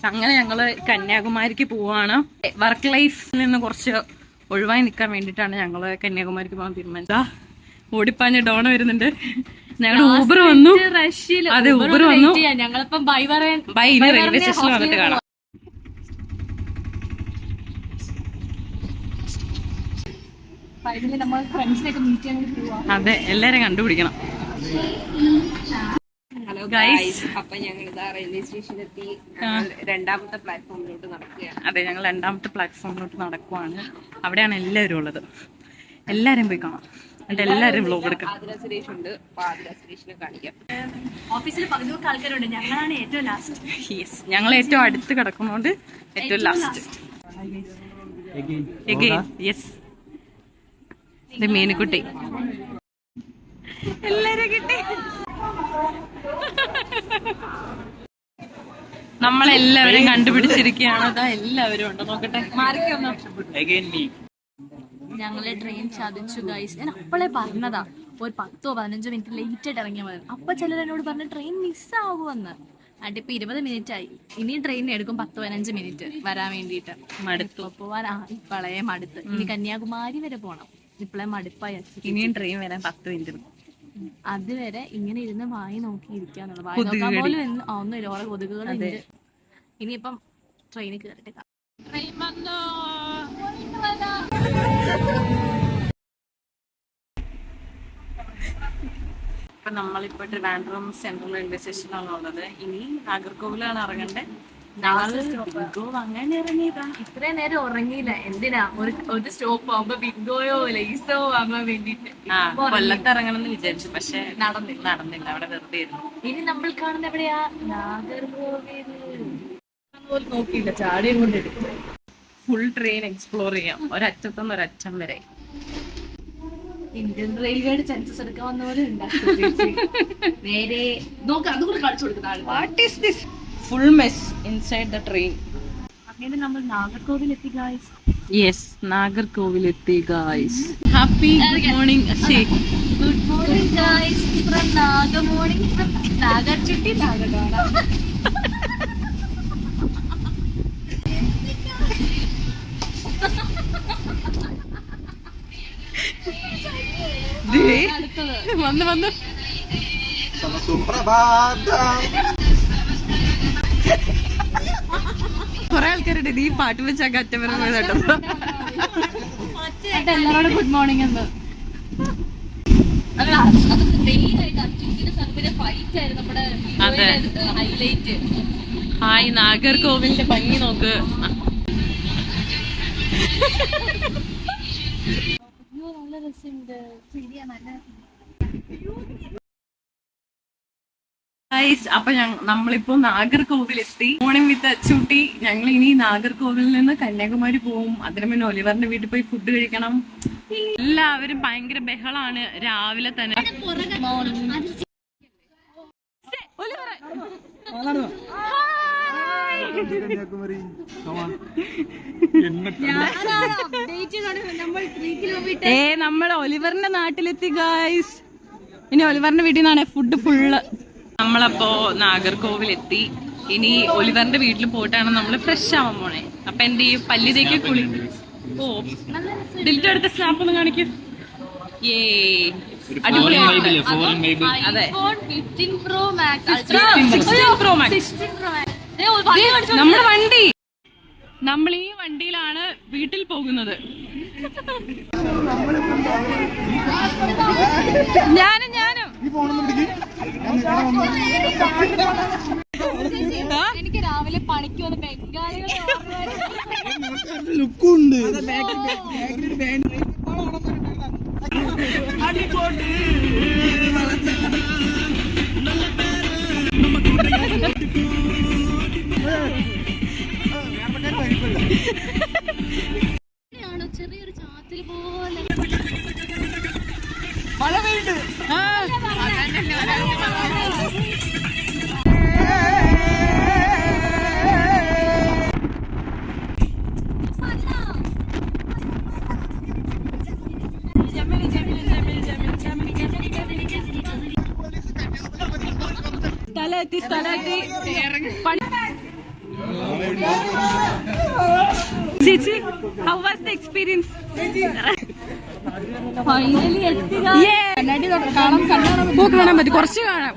അങ്ങനെ ഞങ്ങള് കന്യാകുമാരിക്ക് പോവാണ്. വർക്ക് ലൈഫിൽ നിന്ന് കുറച്ച് ഒഴിവായി നിൽക്കാൻ വേണ്ടിയിട്ടാണ് ഞങ്ങള് കന്യാകുമാരിക്ക് പോകാൻ തീരുമാനിച്ചത്. ഓടിപ്പാഞ്ഞ ഡോണ വരുന്നുണ്ട്. ഞങ്ങൾ ഊബർ വന്നു. അതെ, ഊബർ വന്നു. ഞങ്ങളിപ്പം ബൈ റെയിൽവേ സ്റ്റേഷനിൽ വന്നിട്ട് കാണാം. നമ്മൾ ഫ്രണ്ട്സിനെയൊക്കെ മീറ്റ് ചെയ്യാൻ വേണ്ടി പോവാം. അതെ, എല്ലാരും കണ്ടുപിടിക്കണം. ഹലോ ഗൈസ്, അപ്പൊ ഞങ്ങൾ ഇതാ റെയിൽവേ സ്റ്റേഷനിലെത്തി. രണ്ടാമത്തെ പ്ലാറ്റ്ഫോമിലോട്ട് നടക്കുകയാണ്. അതെ, ഞങ്ങൾ രണ്ടാമത്തെ പ്ലാറ്റ്ഫോമിലോട്ട് നടക്കുവാണ്. അവിടെയാണ് എല്ലാവരും ഉള്ളത്. എല്ലാരും പോയി കാണാം. എന്നിട്ട് എല്ലാരും വ്ലോഗ് എടുക്കാം. ആതിര സുരേഷ് ഉണ്ട്. ആതിര സുരേഷിനെ കാണിക്കാം. ഓഫീസിൽ പകുതിയൊക്കെ ആൾക്കാരുണ്ട്. ഞങ്ങളാണ് ഏറ്റവും ലാസ്റ്റ്. യെസ്, ഞങ്ങൾ ഏറ്റവും അടുത്ത് കിടക്കുന്നോണ്ട് ഏറ്റവും ലാസ്റ്റ്. യെസ്, മീനുകുട്ടി എല്ലാരും കിട്ടി. നമ്മളെല്ലാവരും കണ്ടുപിടിച്ചിരിക്കുകയാണ്. അതാ എല്ലാവരും ഉണ്ട്. നോക്കട്ടെ, മാറിക്കൊന്നു. ഞങ്ങളെ ട്രെയിൻ ചതിച്ചു ഗൈസ്. ഞാൻ അപ്പോഴേ പറഞ്ഞതാ ഒരു 10-15 മിനിറ്റ് ലേറ്റ് ആയിട്ട് ഇറങ്ങിയാൽ മതി. അപ്പൊ ചിലർ എന്നോട് പറഞ്ഞ ട്രെയിൻ മിസ്സാകുമെന്ന്. അതിപ്പോ 20 മിനിറ്റ് ആയി. ഇനിയും ട്രെയിൻ എടുക്കും 10-15 മിനിറ്റ് വരാൻ വേണ്ടിയിട്ട്. മടുത്തു പോവാൻ ഇപ്പളേ മടുത്ത്. ഇനി കന്യാകുമാരി വരെ പോണം. ഇപ്പളേ മടുപ്പായി. ഇനിയും ട്രെയിൻ വരാൻ 10 മിനിറ്റ്. അതുവരെ ഇങ്ങനെ ഇരുന്ന് വായി നോക്കി ഇരിക്കാന്നുള്ളത്. വായി നോക്കാൻ പോലും ഒന്നുമില്ല. ഓരോ കൊതുകുകളുണ്ട്. ഇനിയിപ്പം ട്രെയിനിൽ കയറിട്ട് ഇപ്പൊ നമ്മളിപ്പോ ട്രിവാൻഡ്രം സെൻട്രൽ റെയിൽവേ സ്റ്റേഷനിലാണ് ഉള്ളത്. ഇനി നാഗർകോവിലാണ് ഇറങ്ങണ്ടേ. അങ്ങനെ ഇറങ്ങിയതാ. ഇത്രയും നേരം ഉറങ്ങിയില്ല. എന്തിനാ ഒരു സ്റ്റോപ്പ് ആവുമ്പോ ബിങ്കോയോ ലൈസോ വാങ്ങാൻ വേണ്ടിട്ട്. കൊല്ലത്ത് ഇറങ്ങണം എന്ന് വിചാരിച്ചു, പക്ഷെ നടന്നില്ല. അവിടെ വെറുതെ ഇരുന്നു. ഇനി നമ്മൾ കാണുന്ന എവിടെയാ? നാഗർകോവിൽ. നോക്കിയില്ല, ചാടിയും കൊണ്ട് എടുത്തു. ഫുൾ ട്രെയിൻ എക്സ്പ്ലോർ ചെയ്യാം, ഒരറ്റത്തുനിന്ന് ഒരറ്റം വരെ. ഇന്ത്യൻ റെയിൽവേയുടെ സെൻസസ് എടുക്കാൻ വന്നവരും നേരെ നോക്കാം. അതുകൂടെ കാണിച്ചു കൊടുക്കുന്ന full mess inside the train. അങ്ങനെ നമ്മൾ നാഗർകോവിൽ എത്തി ഗായ്സ്. യെസ്, നാഗർകോവിൽ എത്തി guys. Happy good morning. Good morning guys from നാഗമോർണിംഗ് ഫ്രം നാഗർചുട്ടി നാഗകാട. വന്നു കൊറേ ആൾക്കാരുടെ ഈ പാട്ട് വെച്ചൊക്കെ അറ്റവരം കേട്ടോ. എല്ലാവരോടും ഗുഡ് മോർണിംഗ് എന്ന്. അതെ, ഹായ് നാഗർകോവിലിന്റെ ഭംഗി നോക്ക്. നല്ല രസമുണ്ട്. അപ്പൊ നമ്മളിപ്പോ നാഗർകോവിൽ എത്തി. Morning with Achutty. ഞങ്ങൾ ഇനി നാഗർകോവിലിൽ നിന്ന് കന്യാകുമാരി പോവും. അതിനു മുന്നേ ഒലിവറിന്റെ വീട്ടിൽ പോയി ഫുഡ് കഴിക്കണം. എല്ലാവരും ഭയങ്കര ബഹളാണ് രാവിലെ തന്നെ. നമ്മൾ ഒലിവറിന്റെ നാട്ടിലെത്തി ഗായ്സ്. ഇനി ഒലിവറിന്റെ വീട്ടിൽ നിന്നാണ് ഫുഡ് ഫുള്ള്. നമ്മളപ്പോ നാഗർകോവിൽ എത്തി. ഇനി ഒലിവറിന്റെ വീട്ടിൽ പോയിട്ടാണ് നമ്മള് ഫ്രഷ് ആവാൻ പോണേ. അപ്പൊ എന്ത് ചെയ്യും? പല്ലിതേക്ക് കുളി. ഓ, ഡിലിറ്റ് എടുത്ത സ്നാപ്പ് ഒന്ന് കാണിക്കും. അടിപൊളിയാണ്. അതെ, 15 Pro Max. 16 Pro Max. നമ്മുടെ വണ്ടി. നമ്മൾ ഈ വണ്ടിയിലാണ് വീട്ടിൽ പോകുന്നത്. ഞാനും എനിക്ക് രാവിലെ പണിക്ക് വന്ന് ബംഗാളികളെ ലുക്കുണ്ട്. ചെറിയൊരു ചാത്തിൽ പോലെ മഴ പെയ്യുണ്ട്. സ്ഥലത്തി How was the experience? Finally എത്തുക. പൂക്ക് കാണാൻ പറ്റും, കുറച്ച് കാണാം.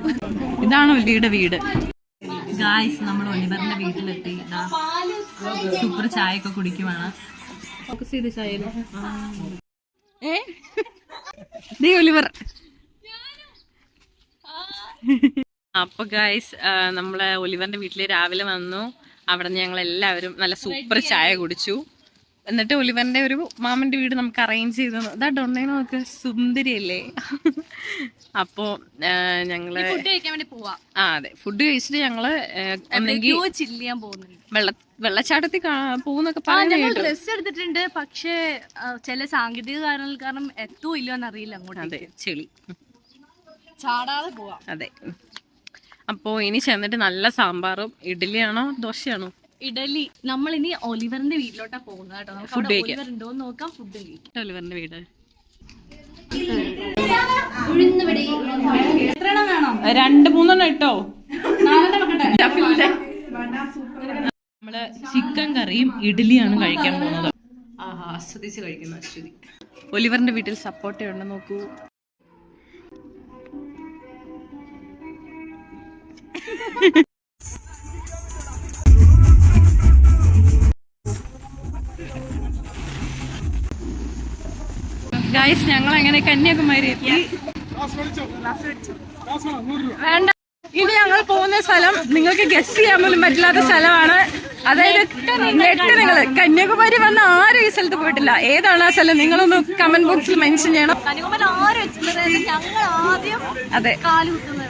ഇതാണ് ഒലിയുടെ വീട്. ഗായ്സ്, നമ്മൾ ഒലിവറിന്റെ വീട്ടിലെത്തി. സൂപ്പർ ചായ ഒക്കെ കുടിക്കുവാണ്. ഫോക്കസ് ചെയ്ത് ചായ. ഒലിവർ. അപ്പൊ ഗായ്സ്, നമ്മള് ഒലിവറിന്റെ വീട്ടില് രാവിലെ വന്നു. അവിടെ നിന്ന് ഞങ്ങൾ എല്ലാവരും നല്ല സൂപ്പർ ചായ കുടിച്ചു. എന്നിട്ട് ഒലിവറിന്റെ ഒരു മാമന്റെ വീട് നമുക്ക് അറേഞ്ച് ചെയ്തു. ഇതാ ഡൊണ്ണേ നോക്ക്, സുന്ദരിയല്ലേ. അപ്പോ ഞങ്ങള് ഫുഡ് കഴിക്കാൻ വേണ്ടി പോവാ. അതെ, ഫുഡ് കഴിച്ചിട്ട് ഞങ്ങള് ഒന്നെങ്കിൽ ചില്ല് ചെയ്യാൻ പോകുന്നുണ്ട്. വെള്ളച്ചാട്ടത്തിൽ പോകുന്നൊക്കെ പറഞ്ഞു. ഡ്രസ് എടുത്തിട്ടുണ്ട്, പക്ഷേ ചില സാങ്കേതിക കാരണങ്ങൾ കാരണം എത്തോ ഇല്ലോ എന്നറിയില്ല അങ്ങോട്ട്. അതെ, ചെളി ചാടാതെ പോവാ. അതെ. അപ്പോ ഇനി ചെന്നിട്ട് നല്ല സാമ്പാറും ഇഡ്ഡലിയാണോ ദോശയാണോ? ഇഡലി. നമ്മൾ ഇനി ഒലിവറിന്റെ വീട്ടിലോട്ടാ പോകുന്നത് കേട്ടോ. നമുക്ക് ഫുഡ് അവിടെ കഴിക്കാം. ഒലിവർ ഉണ്ടോ നോക്കാം, ഫുഡ് കഴിക്കാം. ഒലിവറിന്റെ വീട്. രണ്ട് മൂന്നെണ്ണം ഇട്ടോ. നമ്മള് ചിക്കൻ കറിയും ഇഡ്ഡലിയാണ് കഴിക്കാൻ പോകുന്നത്. ആസ്വദിച്ച് കഴിക്കുന്ന അശ്വതി. ഒലിവറിന്റെ വീട്ടിൽ സപ്പോർട്ട ഉണ്ട്, നോക്കൂ. ഗൈസ്, ഞങ്ങൾ അങ്ങനെ കന്യാകുമാരി എത്തി. വേണ്ട, ഇനി ഞങ്ങൾ പോകുന്ന സ്ഥലം നിങ്ങൾക്ക് ഗസ് ചെയ്യാൻ പോലും പറ്റില്ലാത്ത സ്ഥലമാണ്. അതായത് നിങ്ങള് കന്യാകുമാരി വന്ന ആരും ഈ സ്ഥലത്ത് പോയിട്ടില്ല. ഏതാണ് ആ സ്ഥലം? നിങ്ങളൊന്ന് കമന്റ് ബോക്സിൽ മെൻഷൻ ചെയ്യണം. കന്യാകുമാരി ആരും എത്തുന്നത് ഞങ്ങൾ ആദ്യം അതെ, കാലുകുത്തുന്നത്.